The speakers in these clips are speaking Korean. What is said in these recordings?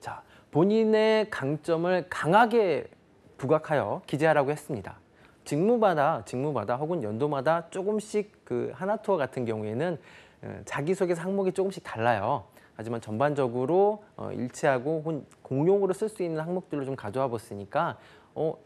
자, 본인의 강점을 강하게 부각하여 기재하라고 했습니다. 직무마다 혹은 연도마다 조금씩 그 하나투어 같은 경우에는 자기소개서 항목이 조금씩 달라요. 하지만 전반적으로 일치하고 혹은 공용으로 쓸 수 있는 항목들로 좀 가져와 봤으니까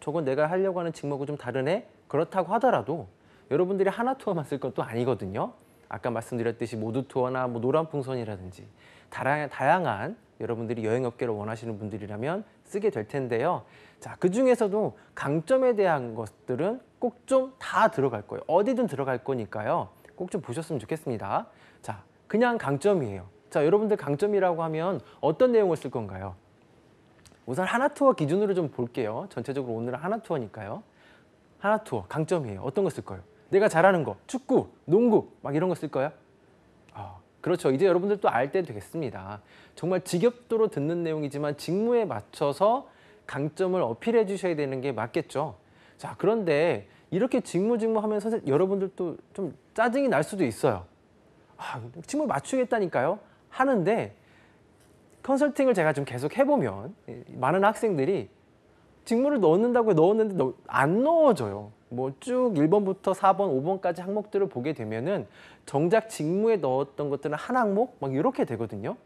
저건 내가 하려고 하는 직무하고 좀 다르네? 그렇다고 하더라도 여러분들이 하나투어만 쓸 건 또 아니거든요. 아까 말씀드렸듯이 모두투어나 뭐 노란풍선이라든지 다양한 여러분들이 여행업계를 원하시는 분들이라면 쓰게 될 텐데요. 자, 그중에서도 강점에 대한 것들은 꼭 좀 다 들어갈 거예요. 어디든 들어갈 거니까요. 꼭 좀 보셨으면 좋겠습니다. 자, 그냥 강점이에요. 자, 여러분들 강점이라고 하면 어떤 내용을 쓸 건가요? 우선 하나투어 기준으로 좀 볼게요. 전체적으로 오늘은 하나투어니까요. 하나투어 강점이에요. 어떤 거 쓸 거예요? 내가 잘하는 거, 축구, 농구 막 이런 거 쓸 거예요? 그렇죠. 이제 여러분들 또 알 때 되겠습니다. 정말 직업도로 듣는 내용이지만 직무에 맞춰서 강점을 어필해 주셔야 되는 게 맞겠죠. 자, 그런데 이렇게 직무 하면서 여러분들도 좀 짜증이 날 수도 있어요. 직무 맞추겠다니까요. 하는데 컨설팅을 제가 좀 계속 해보면 많은 학생들이 직무를 넣는데 안 넣어져요. 뭐 쭉 1번부터 4번, 5번까지 항목들을 보게 되면은 정작 직무에 넣었던 것들은 한 항목 막 이렇게 되거든요.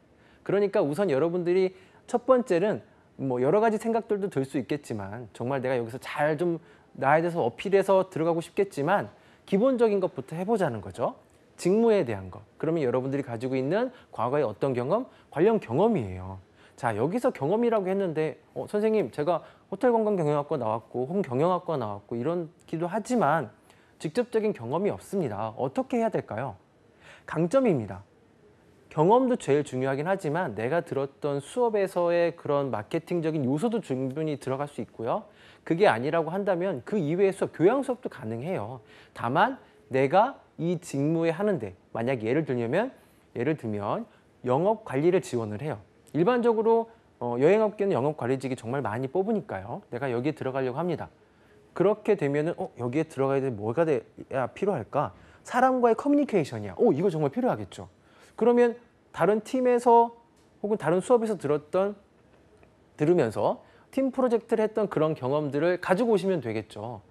그러니까 우선 여러분들이 첫 번째는 뭐 여러 가지 생각들도 들 수 있겠지만 정말 내가 여기서 잘 좀 나에 대해서 어필해서 들어가고 싶겠지만 기본적인 것부터 해보자는 거죠. 직무에 대한 것. 그러면 여러분들이 가지고 있는 과거의 어떤 경험? 관련 경험이에요. 자, 여기서 경험이라고 했는데 선생님 제가 호텔관광경영학과 나왔고 혹은 경영학과 나왔고 이런기도 하지만 직접적인 경험이 없습니다. 어떻게 해야 될까요? 강점입니다. 경험도 제일 중요하긴 하지만 내가 들었던 수업에서의 그런 마케팅적인 요소도 충분히 들어갈 수 있고요. 그게 아니라고 한다면 그 이외의 수업, 교양 수업도 가능해요. 다만 내가 이 직무에 하는데 만약 예를 들면 영업관리를 지원을 해요. 일반적으로 여행업계는 영업관리직이 정말 많이 뽑으니까요. 내가 여기에 들어가려고 합니다. 그렇게 되면은 여기에 들어가야 돼 뭐가 돼야 필요할까? 사람과의 커뮤니케이션이야. 이거 정말 필요하겠죠. 그러면 다른 팀에서 혹은 다른 수업에서 들으면서 팀 프로젝트를 했던 그런 경험들을 가지고 오시면 되겠죠.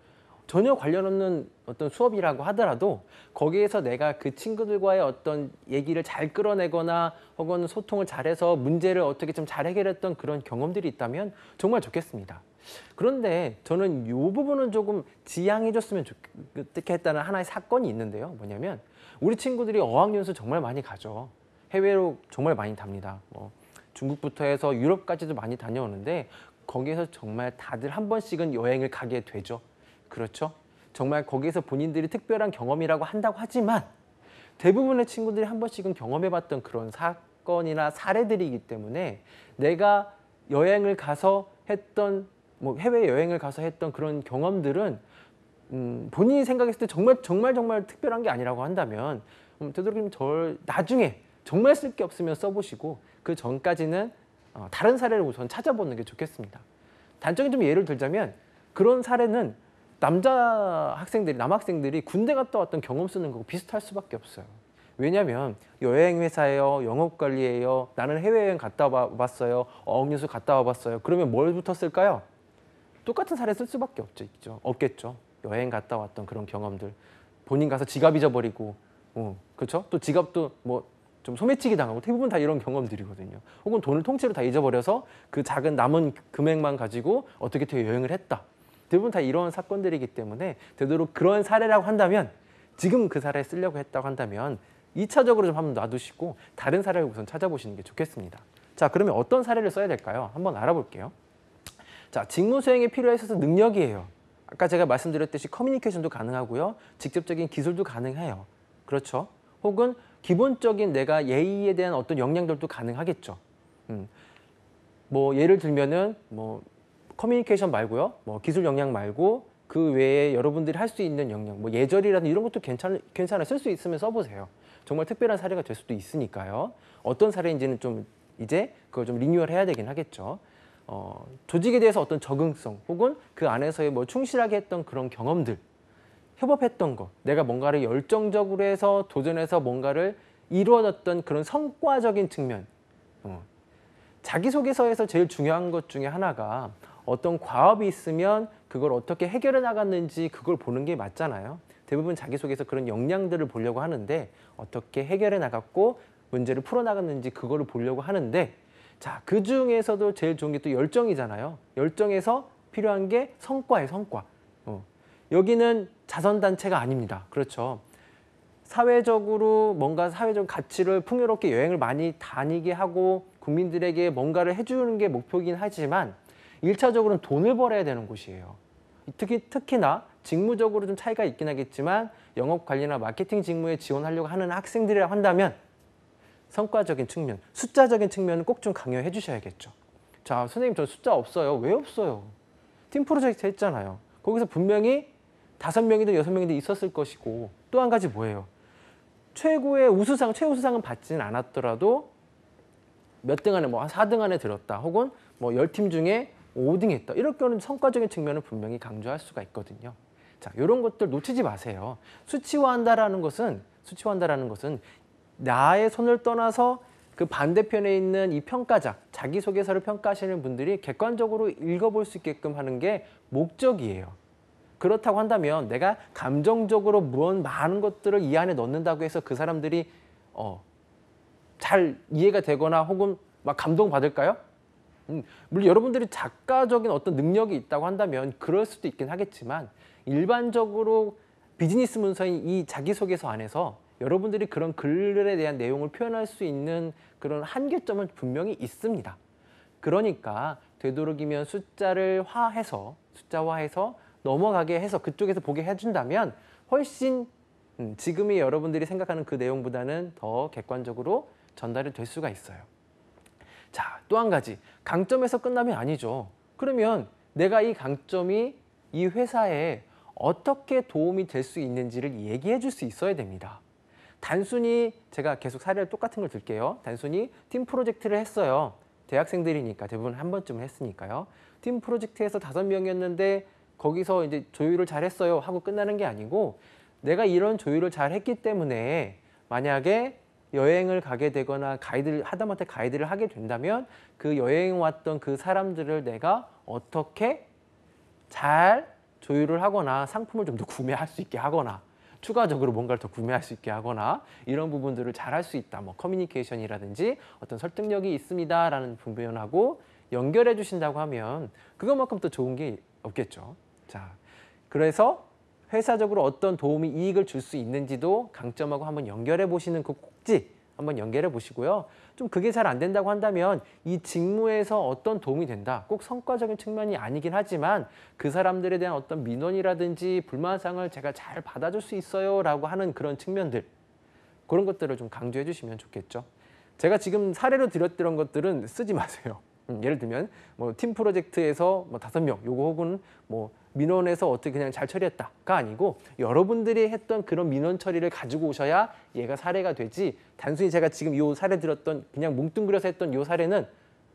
전혀 관련 없는 어떤 수업이라고 하더라도 거기에서 내가 그 친구들과의 어떤 얘기를 잘 끌어내거나 혹은 소통을 잘해서 문제를 어떻게 좀 잘 해결했던 그런 경험들이 있다면 정말 좋겠습니다. 그런데 저는 이 부분은 조금 지양해 줬으면 좋겠다는 하나의 사건이 있는데요. 뭐냐면 우리 친구들이 어학연수 정말 많이 가죠. 해외로 정말 많이 답니다. 중국부터 해서 유럽까지도 많이 다녀오는데 거기에서 정말 다들 한 번씩은 여행을 가게 되죠. 그렇죠? 정말 거기에서 본인들이 특별한 경험이라고 한다고 하지만 대부분의 친구들이 한 번씩은 경험해봤던 그런 사건이나 사례들이기 때문에 내가 여행을 가서 했던 해외여행을 가서 했던 그런 경험들은 본인이 생각했을 때 정말 특별한 게 아니라고 한다면 되도록이면 나중에 정말 쓸 게 없으면 써보시고 그 전까지는 다른 사례를 우선 찾아보는 게 좋겠습니다. 단적인 좀 예를 들자면 그런 사례는 남학생들이 군대 갔다 왔던 경험 쓰는 거고 비슷할 수밖에 없어요. 왜냐하면 여행회사예요, 영업관리예요, 나는 해외여행 갔다 와봤어요, 어학연수 갔다 와봤어요. 그러면 뭘부터 쓸까요? 똑같은 사례 쓸 수밖에 없겠죠. 여행 갔다 왔던 그런 경험들. 본인 가서 지갑 잊어버리고, 그렇죠? 또 지갑도 좀 소매치기 당하고 대부분 다 이런 경험들이거든요. 혹은 돈을 통째로 다 잊어버려서 그 작은 남은 금액만 가지고 어떻게 여행을 했다. 대부분 다 이런 사건들이기 때문에 되도록 그런 사례라고 한다면 지금 그 사례 쓰려고 했다고 한다면 2차적으로 좀 한번 놔두시고 다른 사례를 우선 찾아보시는 게 좋겠습니다. 자, 그러면 어떤 사례를 써야 될까요? 한번 알아볼게요. 자, 직무 수행에 필요해서 능력이에요. 아까 제가 말씀드렸듯이 커뮤니케이션도 가능하고요. 직접적인 기술도 가능해요. 그렇죠? 혹은 기본적인 내가 예의에 대한 어떤 역량들도 가능하겠죠. 예를 들면은 커뮤니케이션 말고요. 기술 역량 말고 그 외에 여러분들이 할 수 있는 역량, 예절이라든지 이런 것도 괜찮아요. 쓸 수 있으면 써보세요. 정말 특별한 사례가 될 수도 있으니까요. 어떤 사례인지는 좀 이제 그걸 좀 리뉴얼 해야 되긴 하겠죠. 조직에 대해서 어떤 적응성 혹은 그 안에서의 충실하게 했던 그런 경험들, 협업했던 거, 내가 뭔가를 열정적으로 해서 도전해서 뭔가를 이루어졌던 그런 성과적인 측면, 자기소개서에서 제일 중요한 것 중에 하나가 어떤 과업이 있으면 그걸 어떻게 해결해 나갔는지 그걸 보는 게 맞잖아요. 대부분 자기소개서 그런 역량들을 보려고 하는데 어떻게 해결해 나갔고 문제를 풀어 나갔는지 그거를 보려고 하는데 자, 그 중에서도 제일 좋은 게 또 열정이잖아요. 열정에서 필요한 게 성과예요, 성과. 여기는 자선단체가 아닙니다. 그렇죠. 사회적으로 뭔가 사회적 가치를 풍요롭게 여행을 많이 다니게 하고 국민들에게 뭔가를 해주는 게 목표이긴 하지만 1차적으로는 돈을 벌어야 되는 곳이에요. 특히나 직무적으로 좀 차이가 있긴 하겠지만 영업 관리나 마케팅 직무에 지원하려고 하는 학생들이라 한다면 성과적인 측면, 숫자적인 측면은 꼭 좀 강요해 주셔야겠죠. 자, 선생님 저 숫자 없어요. 왜 없어요? 팀 프로젝트 했잖아요. 거기서 분명히 5명이든 6명이든 있었을 것이고 또 한 가지 뭐예요? 최고의 우수상, 최우수상은 받지는 않았더라도 몇 등 안에 뭐 4등 안에 들었다 혹은 뭐 10팀 중에 5등 했다. 이렇게는 성과적인 측면을 분명히 강조할 수가 있거든요. 자, 이런 것들 놓치지 마세요. 수치화한다라는 것은 나의 손을 떠나서 그 반대편에 있는 이 평가자, 자기소개서를 평가하시는 분들이 객관적으로 읽어볼 수 있게끔 하는 게 목적이에요. 그렇다고 한다면 내가 감정적으로 많은 것들을 이 안에 넣는다고 해서 그 사람들이 잘 이해가 되거나 혹은 막 감동받을까요? 물론 여러분들이 작가적인 어떤 능력이 있다고 한다면 그럴 수도 있긴 하겠지만 일반적으로 비즈니스 문서인 이 자기소개서 안에서 여러분들이 그런 글에 대한 내용을 표현할 수 있는 그런 한계점은 분명히 있습니다. 그러니까 되도록이면 숫자화해서 넘어가게 해서 그쪽에서 보게 해준다면 훨씬 지금의 여러분들이 생각하는 그 내용보다는 더 객관적으로 전달이 될 수가 있어요. 자, 또 한 가지. 강점에서 끝나면 아니죠. 그러면 내가 이 강점이 이 회사에 어떻게 도움이 될 수 있는지를 얘기해 줄 수 있어야 됩니다. 단순히 제가 계속 사례를 똑같은 걸 들게요. 단순히 팀 프로젝트를 했어요. 대학생들이니까 대부분 한 번쯤은 했으니까요. 팀 프로젝트에서 5명이었는데 거기서 이제 조율을 잘했어요 하고 끝나는 게 아니고 내가 이런 조율을 잘 했기 때문에 만약에 여행을 가게 되거나 하다못해 가이드를 하게 된다면 그 여행 왔던 그 사람들을 내가 어떻게 잘 조율을 하거나 상품을 좀 더 구매할 수 있게 하거나 추가적으로 뭔가를 더 구매할 수 있게 하거나 이런 부분들을 잘 할 수 있다. 뭐 커뮤니케이션이라든지 어떤 설득력이 있습니다라는 부분하고 연결해 주신다고 하면 그것만큼 또 좋은 게 없겠죠. 자, 그래서 회사적으로 어떤 도움이 이익을 줄 수 있는지도 강점하고 한번 연결해 보시는 그 꼭지 한번 연결해 보시고요. 좀 그게 잘 안 된다고 한다면 이 직무에서 어떤 도움이 된다. 꼭 성과적인 측면이 아니긴 하지만 그 사람들에 대한 어떤 민원이라든지 불만사항을 제가 잘 받아줄 수 있어요 라고 하는 그런 측면들 그런 것들을 좀 강조해 주시면 좋겠죠. 제가 지금 사례로 드렸던 것들은 쓰지 마세요. 예를 들면 뭐 팀 프로젝트에서 뭐 5명 요거 혹은 뭐 민원에서 어떻게 그냥 잘 처리했다가 아니고 여러분들이 했던 그런 민원 처리를 가지고 오셔야 얘가 사례가 되지 단순히 제가 지금 이 사례 들었던 그냥 뭉뚱그려서 했던 이 사례는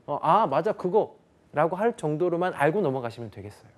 아 맞아 그거 라고 할 정도로만 알고 넘어가시면 되겠어요.